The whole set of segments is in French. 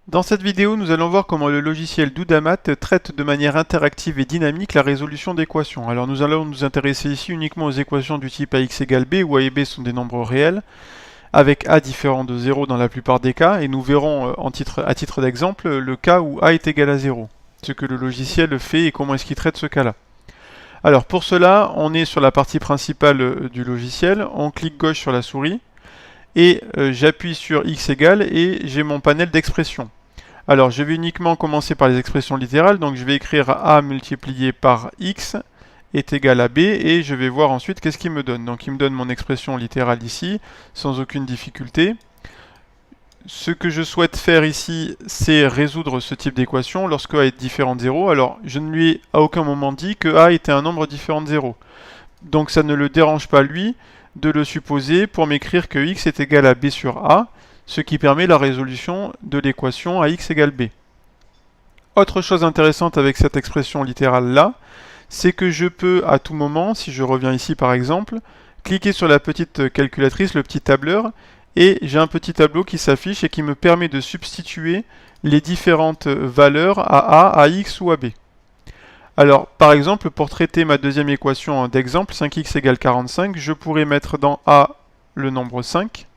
Dans cette vidéo, nous allons voir comment le logiciel Doudamat traite de manière interactive et dynamique la résolution d'équations. Alors nous allons nous intéresser ici uniquement aux équations du type ax égale b, où a et b sont des nombres réels, avec a différent de 0 dans la plupart des cas, et nous verrons à titre d'exemple le cas où a est égal à 0, ce que le logiciel fait et comment est-ce qu'il traite ce cas-là. Alors pour cela, on est sur la partie principale du logiciel, on clique gauche sur la souris, et j'appuie sur x égale et j'ai mon panel d'expressions. Alors je vais uniquement commencer par les expressions littérales, donc je vais écrire a multiplié par x est égal à b et je vais voir ensuite qu'est-ce qu'il me donne. Donc il me donne mon expression littérale ici, sans aucune difficulté. Ce que je souhaite faire ici, c'est résoudre ce type d'équation lorsque a est différent de 0. Alors je ne lui ai à aucun moment dit que a était un nombre différent de 0. Donc ça ne le dérange pas lui de le supposer pour m'écrire que x est égal à b sur a, ce qui permet la résolution de l'équation ax égale b. Autre chose intéressante avec cette expression littérale là, c'est que je peux à tout moment, si je reviens ici par exemple, cliquer sur la petite calculatrice, le petit tableur, et j'ai un petit tableau qui s'affiche et qui me permet de substituer les différentes valeurs à x ou à b. Alors, par exemple, pour traiter ma deuxième équation d'exemple, 5x égale 45, je pourrais mettre dans a le nombre 5,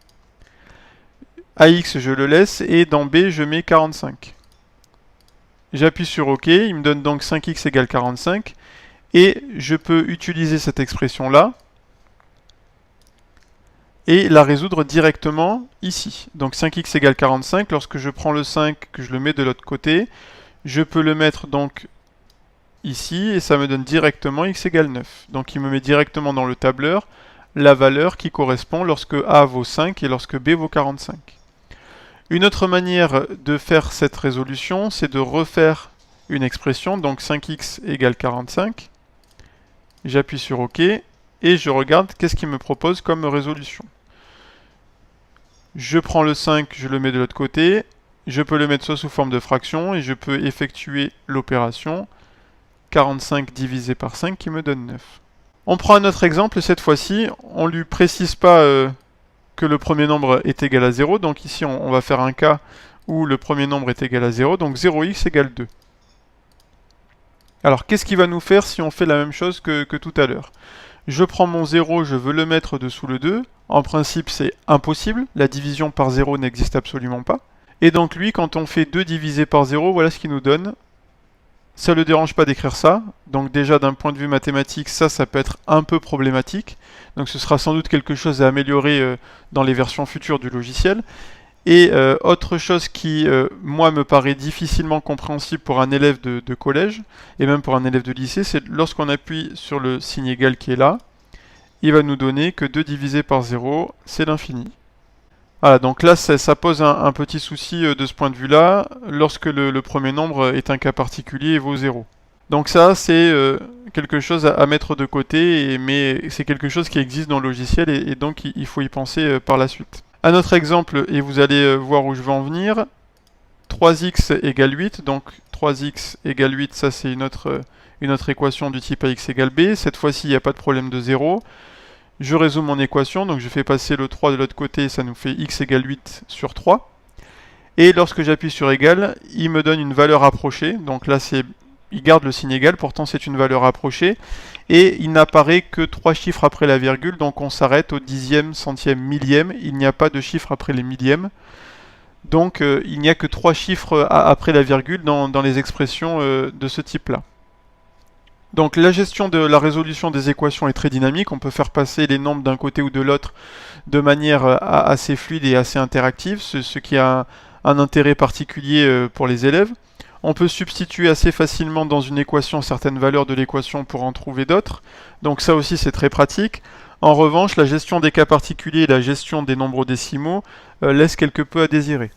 ax je le laisse, et dans b je mets 45. J'appuie sur OK, il me donne donc 5x égale 45, et je peux utiliser cette expression-là, et la résoudre directement ici. Donc 5x égale 45, lorsque je prends le 5, que je le mets de l'autre côté, je peux le mettre donc ici, et ça me donne directement x égale 9. Donc il me met directement dans le tableur la valeur qui correspond lorsque a vaut 5 et lorsque b vaut 45. Une autre manière de faire cette résolution, c'est de refaire une expression, donc 5x égale 45. J'appuie sur OK, et je regarde qu'est-ce qu'il me propose comme résolution. Je prends le 5, je le mets de l'autre côté, je peux le mettre soit sous forme de fraction, et je peux effectuer l'opération 45 divisé par 5 qui me donne 9. On prend un autre exemple, cette fois-ci, on ne lui précise pas que le premier nombre est égal à 0, donc ici on va faire un cas où le premier nombre est égal à 0, donc 0x égale 2. Alors qu'est-ce qu'il va nous faire si on fait la même chose que tout à l'heure? Je prends mon 0, je veux le mettre dessous le 2, en principe c'est impossible, la division par 0 n'existe absolument pas. Et donc lui, quand on fait 2 divisé par 0, voilà ce qu'il nous donne. Ça ne le dérange pas d'écrire ça, donc déjà d'un point de vue mathématique, ça peut être un peu problématique, donc ce sera sans doute quelque chose à améliorer dans les versions futures du logiciel. Et autre chose qui, moi, me paraît difficilement compréhensible pour un élève de collège, et même pour un élève de lycée, c'est lorsqu'on appuie sur le signe égal qui est là, il va nous donner que 2 divisé par 0, c'est l'infini. Voilà, donc là, ça pose un petit souci de ce point de vue-là, lorsque le premier nombre est un cas particulier et vaut 0. Donc ça, c'est quelque chose à mettre de côté, mais c'est quelque chose qui existe dans le logiciel, et donc il faut y penser par la suite. Un autre exemple, et vous allez voir où je veux en venir, 3x égale 8, donc 3x égale 8, ça c'est une autre équation du type ax égale b, cette fois-ci il n'y a pas de problème de 0. Je résous mon équation, donc je fais passer le 3 de l'autre côté, ça nous fait x égale 8 sur 3. Et lorsque j'appuie sur égal, il me donne une valeur approchée, donc là il garde le signe égal, pourtant c'est une valeur approchée, et il n'apparaît que 3 chiffres après la virgule, donc on s'arrête au dixième, centième, millième, il n'y a pas de chiffres après les millièmes. Donc il n'y a que 3 chiffres après la virgule dans les expressions de ce type-là. Donc la gestion de la résolution des équations est très dynamique, on peut faire passer les nombres d'un côté ou de l'autre de manière assez fluide et assez interactive, ce qui a un intérêt particulier pour les élèves. On peut substituer assez facilement dans une équation certaines valeurs de l'équation pour en trouver d'autres, donc ça aussi c'est très pratique. En revanche, la gestion des cas particuliers et la gestion des nombres décimaux laisse quelque peu à désirer.